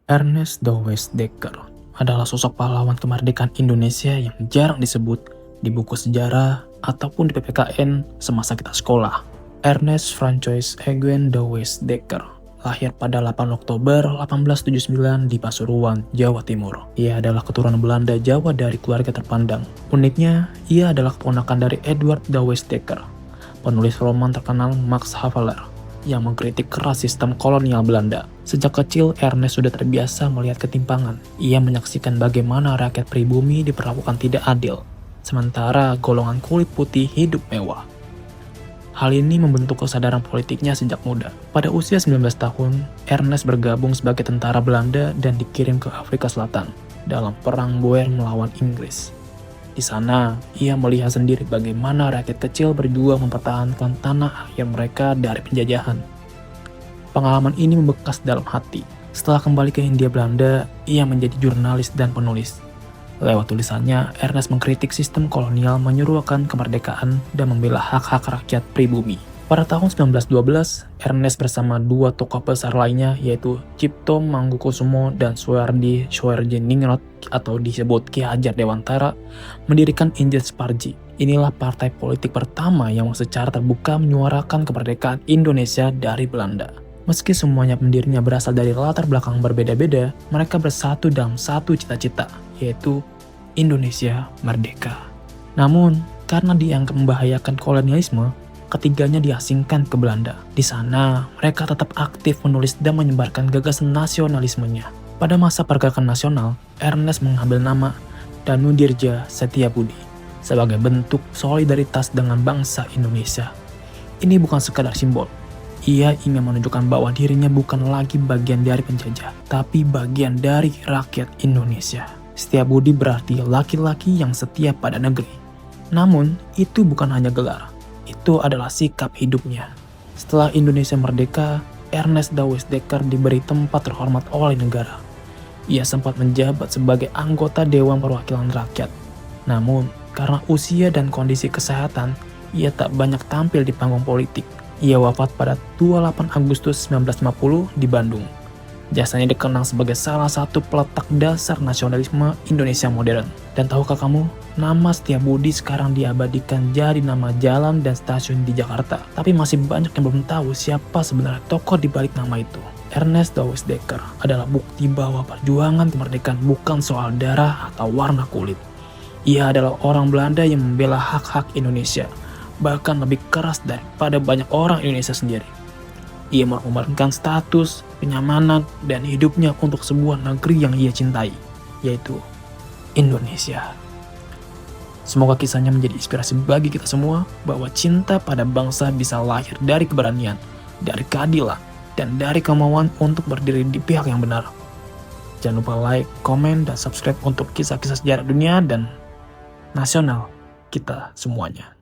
Ernest Dawes Dekker adalah sosok pahlawan kemerdekaan Indonesia yang jarang disebut di buku sejarah ataupun di PPKN semasa kita sekolah. Ernest Francois Eugen Dawes Dekker lahir pada 8 Oktober 1879 di Pasuruan, Jawa Timur. Ia adalah keturunan Belanda Jawa dari keluarga terpandang. Uniknya, ia adalah keponakan dari Edward Dawes Dekker, penulis roman terkenal Max Havelaar, yang mengkritik keras sistem kolonial Belanda. Sejak kecil, Ernest sudah terbiasa melihat ketimpangan. Ia menyaksikan bagaimana rakyat pribumi diperlakukan tidak adil, sementara golongan kulit putih hidup mewah. Hal ini membentuk kesadaran politiknya sejak muda. Pada usia 19 tahun, Ernest bergabung sebagai tentara Belanda dan dikirim ke Afrika Selatan dalam Perang Boer melawan Inggris. Di sana, ia melihat sendiri bagaimana rakyat kecil berjuang mempertahankan tanah air mereka dari penjajahan. Pengalaman ini membekas dalam hati. Setelah kembali ke Hindia Belanda, ia menjadi jurnalis dan penulis. Lewat tulisannya, Ernest mengkritik sistem kolonial, menyerukan kemerdekaan, dan membela hak-hak rakyat pribumi. Pada tahun 1912, Ernest bersama dua tokoh besar lainnya yaitu Cipto Mangunkusumo dan Soehardi Soedjerningrat atau disebut Ki Hajar Dewantara mendirikan Injil Separji. Inilah partai politik pertama yang secara terbuka menyuarakan kemerdekaan Indonesia dari Belanda. Meski semuanya pendirinya berasal dari latar belakang berbeda-beda, mereka bersatu dalam satu cita-cita, yaitu Indonesia merdeka. Namun, karena dianggap membahayakan kolonialisme, ketiganya diasingkan ke Belanda. Di sana, mereka tetap aktif menulis dan menyebarkan gagasan nasionalismenya. Pada masa pergerakan nasional, Ernest mengambil nama Danudirja Setiabudi sebagai bentuk solidaritas dengan bangsa Indonesia. Ini bukan sekadar simbol. Ia ingin menunjukkan bahwa dirinya bukan lagi bagian dari penjajah, tapi bagian dari rakyat Indonesia. Setiabudi berarti laki-laki yang setia pada negeri. Namun, itu bukan hanya gelar. Itu adalah sikap hidupnya. Setelah Indonesia merdeka, Ernest Dawes Dekker diberi tempat terhormat oleh negara. Ia sempat menjabat sebagai anggota Dewan Perwakilan Rakyat. Namun, karena usia dan kondisi kesehatan, ia tak banyak tampil di panggung politik. Ia wafat pada 28 Agustus 1950 di Bandung. Jasanya dikenang sebagai salah satu peletak dasar nasionalisme Indonesia modern. Dan tahukah kamu, nama Setiabudi sekarang diabadikan jadi nama jalan dan stasiun di Jakarta. Tapi masih banyak yang belum tahu siapa sebenarnya tokoh di balik nama itu. Ernest Dawes Dekker adalah bukti bahwa perjuangan kemerdekaan bukan soal darah atau warna kulit. Ia adalah orang Belanda yang membela hak-hak Indonesia, bahkan lebih keras daripada banyak orang Indonesia sendiri. Ia mengorbankan status, kenyamanan, dan hidupnya untuk sebuah negeri yang ia cintai, yaitu Indonesia. Semoga kisahnya menjadi inspirasi bagi kita semua bahwa cinta pada bangsa bisa lahir dari keberanian, dari keadilan, dan dari kemauan untuk berdiri di pihak yang benar. Jangan lupa like, komen, dan subscribe untuk kisah-kisah sejarah dunia dan nasional kita semuanya.